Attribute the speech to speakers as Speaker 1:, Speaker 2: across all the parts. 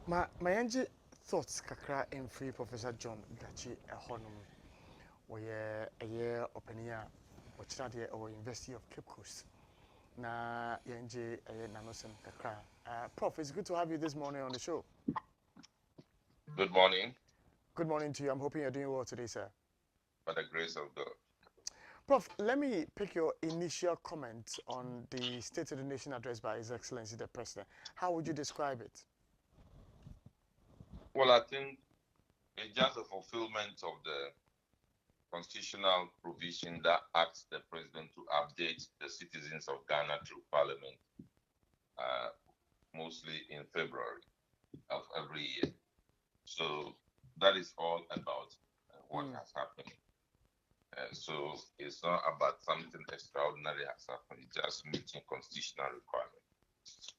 Speaker 1: My anji thoughts kakra in free Professor John Gartchie Honum where a year openia or Chinadia or University of Cape Coast. Na Yanji Nanosen kakra. Prof, it's good to have you this morning on the show.
Speaker 2: Good morning,
Speaker 1: Good morning to you. I'm hoping you're doing well today, sir.
Speaker 2: by the grace of God.
Speaker 1: Prof, let me pick your initial comment on the State of the Nation address by His Excellency the President. How would you describe it?
Speaker 2: Well, I think it's just a fulfillment of the constitutional provision that asks the president to update the citizens of Ghana through parliament, uh, mostly in February of every year. So that is all about what has happened. So it's not about something extraordinary has happened, it's just meeting constitutional requirements.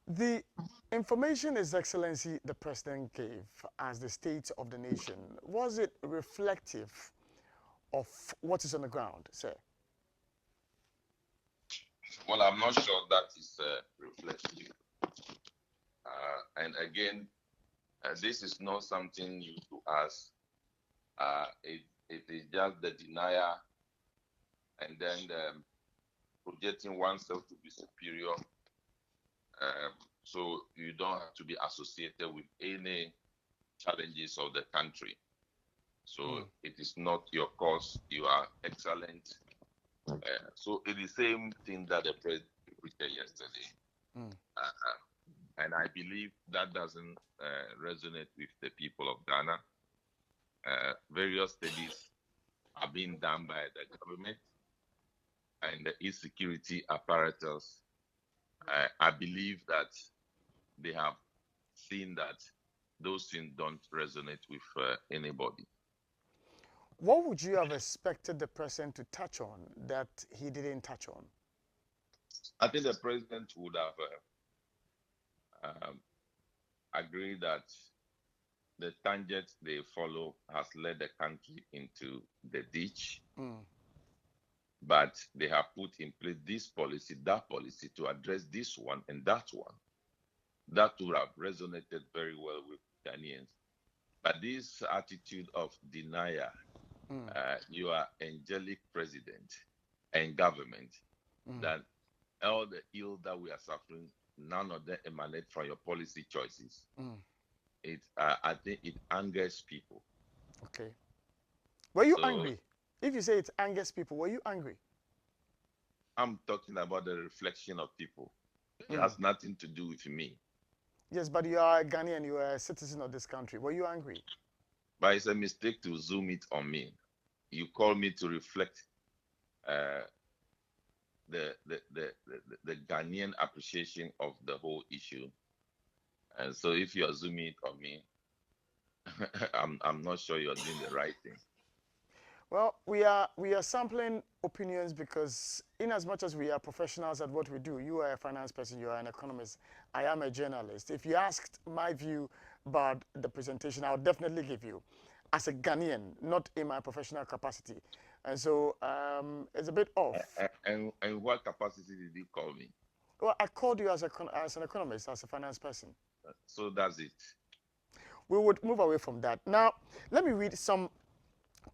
Speaker 1: The information His Excellency the President gave as the State of the Nation, was it reflective of what is on the ground, sir?
Speaker 2: Well, I'm not sure that is reflective. And again, this is not something new to us. It is just the denier and then projecting oneself to be superior. So you don't have to be associated with any challenges of the country. So it is not your cause. You are excellent. So it's the same thing that the president repeated yesterday. And I believe that doesn't resonate with the people of Ghana. Various studies are being done by the government and the insecurity apparatus. I believe that they have seen that those things don't resonate with anybody.
Speaker 1: What would you have expected the president to touch on that he didn't touch on?
Speaker 2: I think the president would have agreed that the tangent they follow has led the country into the ditch. But they have put in place this policy, that policy to address this one and that one. That would have resonated very well with Ghanaians. But this attitude of denial, you are angelic president and government, that all the ill that we are suffering, none of them emanate from your policy choices. I think it angers people.
Speaker 1: Okay. Were you angry? If you say it angers people, were you angry?
Speaker 2: I'm talking about the reflection of people. It has nothing to do with me.
Speaker 1: Yes, but you are a Ghanaian, you are a citizen of this country. Were you angry?
Speaker 2: But it's a mistake to zoom it on me. You call me to reflect the Ghanaian appreciation of the whole issue. And so if you are zooming it on me, I'm not sure you're doing the right thing.
Speaker 1: Well, we are sampling opinions because in as much as we are professionals at what we do, you are a finance person, you are an economist, I am a journalist. If you asked my view about the presentation, I'll definitely give you as a Ghanaian, not in my professional capacity. And so it's a bit off.
Speaker 2: And what capacity did you call me?
Speaker 1: Well, I called you as an economist, as a finance person.
Speaker 2: So that's it.
Speaker 1: We would move away from that. Now, let me read some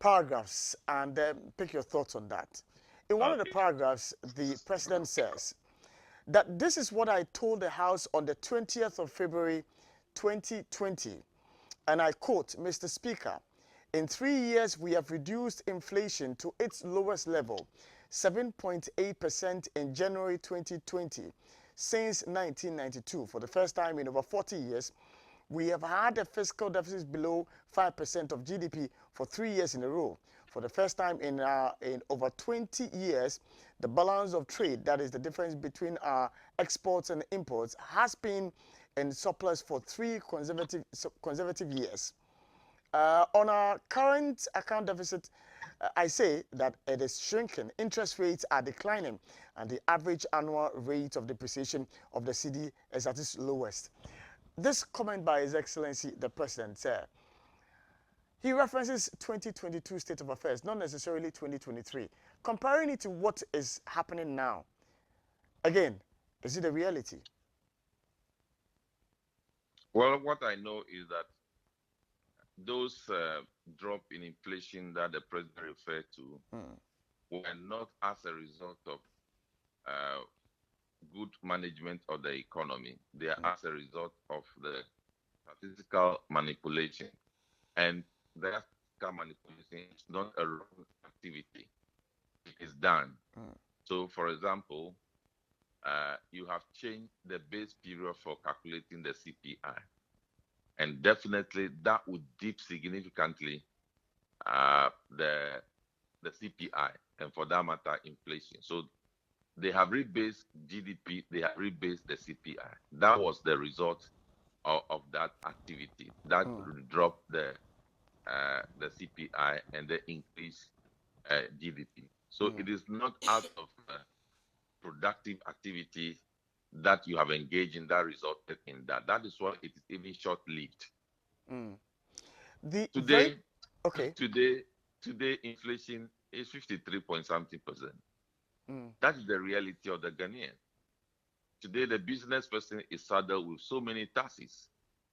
Speaker 1: paragraphs and pick your thoughts on that. In one of the paragraphs, the president says that this is what I told the House on the 20th of February 2020. And I quote, Mr. Speaker, in 3 years, we have reduced inflation to its lowest level, 7.8% in January 2020. Since 1992, for the first time in over 40 years, we have had a fiscal deficit below 5% of GDP for 3 years in a row. For the first time in over 20 years, the balance of trade, that is the difference between our exports and imports, has been in surplus for 3 consecutive years. On our current account deficit, I say that it is shrinking. Interest rates are declining, and the average annual rate of depreciation of the cedi is at its lowest. This comment by His Excellency the President, he references 2022 state of affairs, not necessarily 2023. Comparing it to what is happening now, again, is it a reality?
Speaker 2: Well, what I know is that those drop in inflation that the president referred to were not as a result of uh, good management of the economy. They are as a result of the statistical manipulation. And that statistical manipulation is not a wrong activity. It is done. So, for example, you have changed the base period for calculating the CPI. And definitely that would dip significantly the CPI, and for that matter, inflation. So they have rebased GDP, they have rebased the CPI. That was the result of that activity. That dropped the CPI and the increased GDP. So it is not out of productive activity that you have engaged in that resulted in that. That is why it is even short-lived. Today, inflation is 53 point something percent. That is the reality of the Ghanaian. Today, the business person is saddled with so many taxes,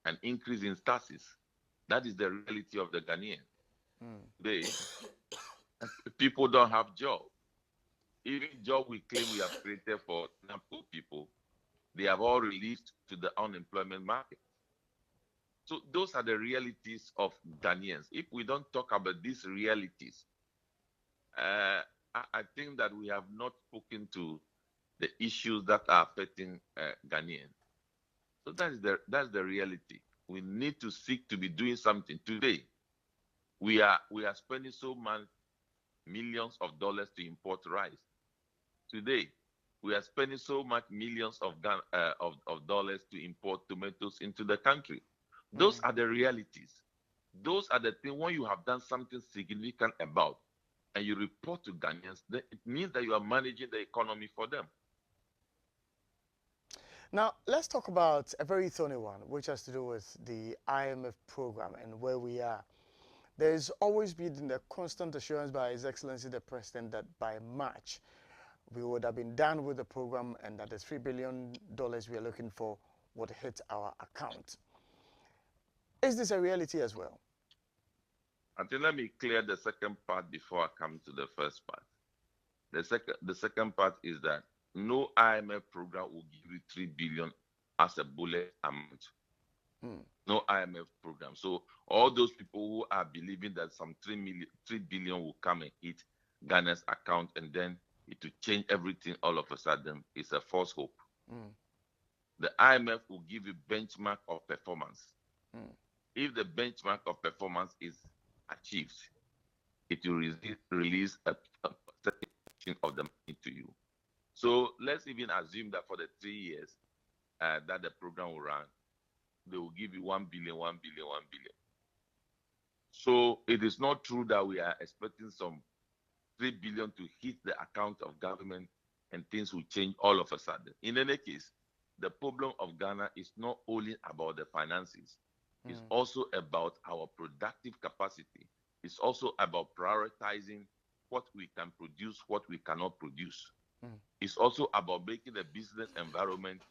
Speaker 2: an increase in taxes. That is the reality of the Ghanaian. Today, people don't have jobs. Even job we claim we have created for poor people, they have all released to the unemployment market. So those are the realities of Ghanaians. If we don't talk about these realities, I think that we have not spoken to the issues that are affecting Ghanaians. So that's the reality. We need to seek to be doing something. Today, we are spending so much millions of dollars to import rice. Today, we are spending so much millions of dollars to import tomatoes into the country. Those are the realities. Those are the things when you have done something significant about and you report to Ghanaians, then it means that you are managing the economy for them.
Speaker 1: Now, let's talk about a very thorny one, which has to do with the IMF program and where we are. There's always been the constant assurance by His Excellency the President that by March, we would have been done with the program and that the $3 billion we are looking for would hit our account. Is this a reality as well?
Speaker 2: I think let me clear the second part before I come to the first part. The second part is that no IMF program will give you 3 billion as a bullet amount. No IMF program. So all those people who are believing that some 3 billion will come and hit Ghana's account and then it will change everything all of a sudden is a false hope. The IMF will give you benchmark of performance. If the benchmark of performance is achieved, it will release a percentage of the money to you. So let's even assume that for the 3 years that the program will run, they will give you 1 billion, 1 billion, 1 billion. So it is not true that we are expecting some 3 billion to hit the account of government and things will change all of a sudden. In any case, the problem of Ghana is not only about the finances. It's also about our productive capacity. It's also about prioritizing what we can produce, what we cannot produce. It's also about making the business environment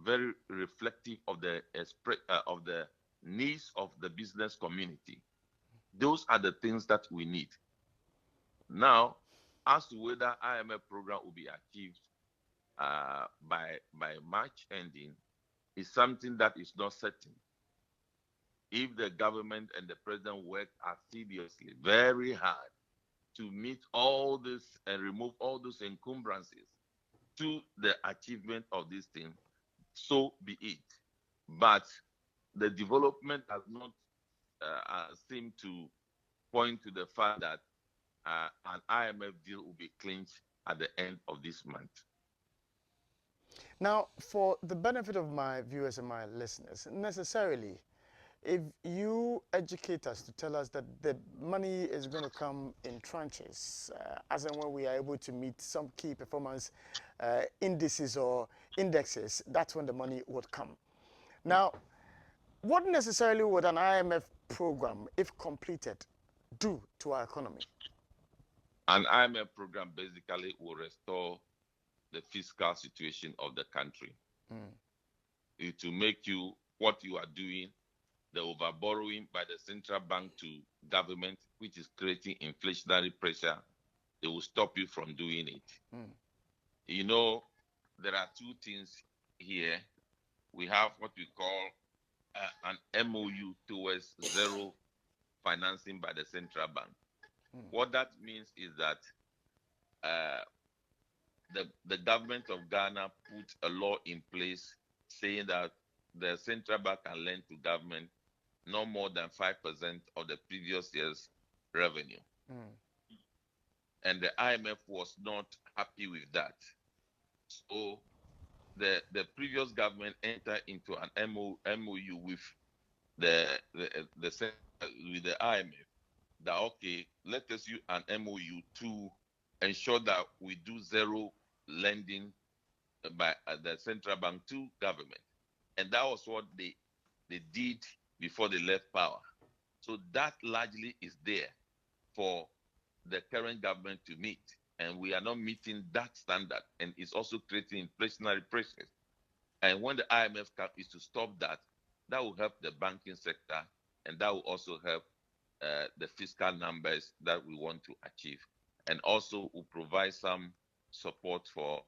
Speaker 2: very reflective of the needs of the business community. Those are the things that we need. Now, as to whether IMF program will be achieved by March ending, is something that is not certain. If the government and the president work assiduously, very hard, to meet all this and remove all those encumbrances to the achievement of this thing, so be it. But the development has not seemed to point to the fact that an IMF deal will be clinched at the end of this month.
Speaker 1: Now, for the benefit of my viewers and my listeners, necessarily, if you educate us to tell us that the money is going to come in tranches, as and when we are able to meet some key performance indices or indexes, that's when the money would come. Now, what necessarily would an IMF program, if completed, do to our economy?
Speaker 2: An IMF program basically will restore the fiscal situation of the country. It will make you what you are doing, the overborrowing by the central bank to government, which is creating inflationary pressure. They will stop you from doing it. You know, there are two things here. We have what we call an MOU towards zero financing by the central bank. What that means is that the government of Ghana put a law in place saying that the central bank can lend to government no more than 5% of the previous year's revenue. And the IMF was not happy with that. So the previous government entered into an MOU with the IMF that, okay, let us use an MOU to ensure that we do zero lending by the central bank to government. And that was what they did before they left power. So that largely is there for the current government to meet. And we are not meeting that standard. And it's also creating inflationary pressures. And when the IMF is to stop that, that will help the banking sector, and that will also help the fiscal numbers that we want to achieve, and also will provide some support for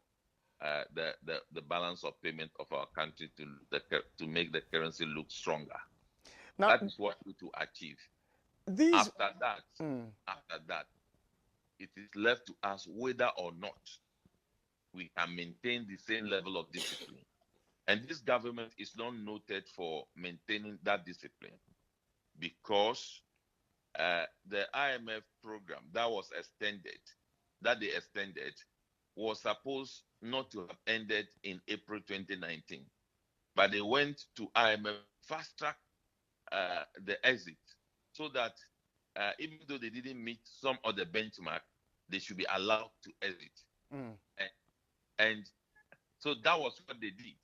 Speaker 2: the balance of payment of our country to make the currency look stronger. Now, that is what we to achieve. After that, it is left to us whether or not we can maintain the same level of discipline. And this government is not noted for maintaining that discipline, because the IMF program that they extended, was supposed not to have ended in April 2019. But they went to IMF fast-track the exit, so that even though they didn't meet some of the benchmark, they should be allowed to exit. And so that was what they did.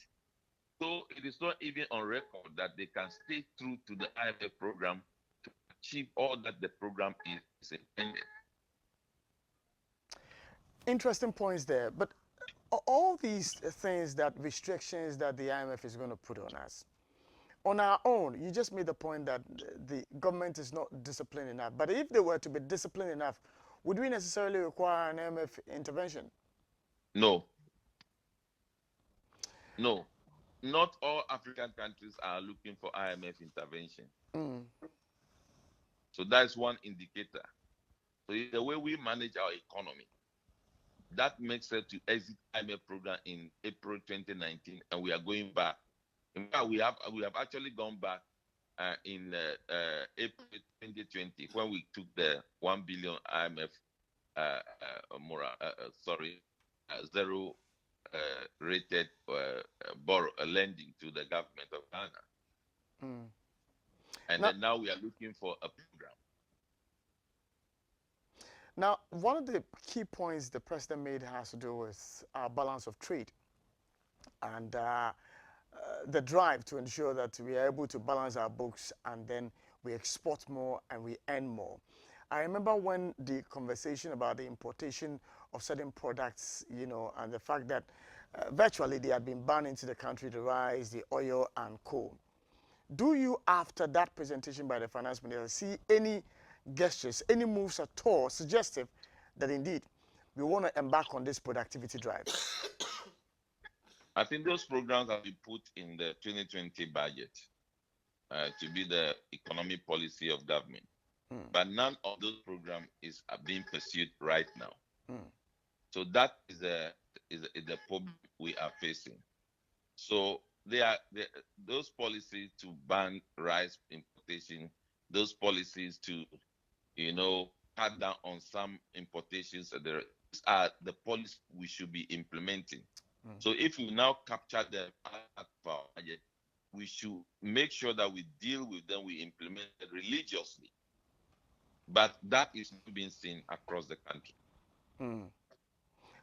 Speaker 2: So it is not even on record that they can stay true to the IMF program to achieve all that the program is intended.
Speaker 1: Interesting points there. But all these things, restrictions that the IMF is going to put on us, on our own, you just made the point that the government is not disciplined enough. But if they were to be disciplined enough, would we necessarily require an IMF intervention?
Speaker 2: No. Not all African countries are looking for IMF intervention. So that's one indicator. So the way we manage our economy, that makes us to exit IMF program in April 2019, and we are going back. In fact, we have actually gone back in April 2020, when we took the 1 billion IMF zero rated lending to the government of Ghana. And then now we are looking for a program.
Speaker 1: Now, one of the key points the president made has to do with our balance of trade and the drive to ensure that we are able to balance our books, and then we export more and we earn more. I remember when the conversation about the importation of certain products, and the fact that virtually they had been banned into the country, the rice, the oil, and coal. Do you, after that presentation by the finance minister, see any gestures, any moves at all suggestive that indeed we want to embark on this productivity drive?
Speaker 2: I think those programs have been put in the 2020 budget to be the economic policy of government. But none of those programs are being pursued right now. So that is the problem we are facing. So those policies to ban rice importation, those policies to, cut down on some importations, are the policies we should be implementing. So if we now capture them at our budget, we should make sure that we deal with them, we implement it religiously. But that is not being seen across the country.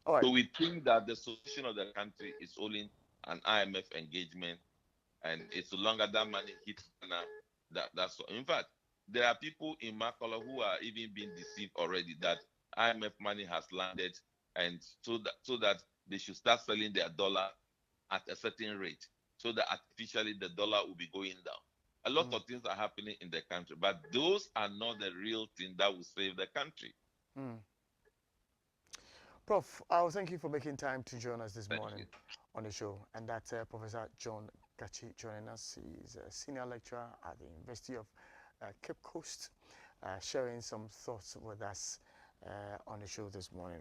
Speaker 1: All right.
Speaker 2: So we think that the solution of the country is only an IMF engagement, and it's no longer that money hits Ghana. That's all. In fact, there are people in Makola who are even being deceived already that IMF money has landed, and so that they should start selling their dollar at a certain rate, so that artificially the dollar will be going down. A lot of things are happening in the country, but those are not the real thing that will save the country.
Speaker 1: Prof, I thank you for making time to join us this
Speaker 2: Thank
Speaker 1: morning
Speaker 2: you.
Speaker 1: on the show. And that's Professor John Gartchie joining us. He's a senior lecturer at the University of Cape Coast, sharing some thoughts with us on the show this morning.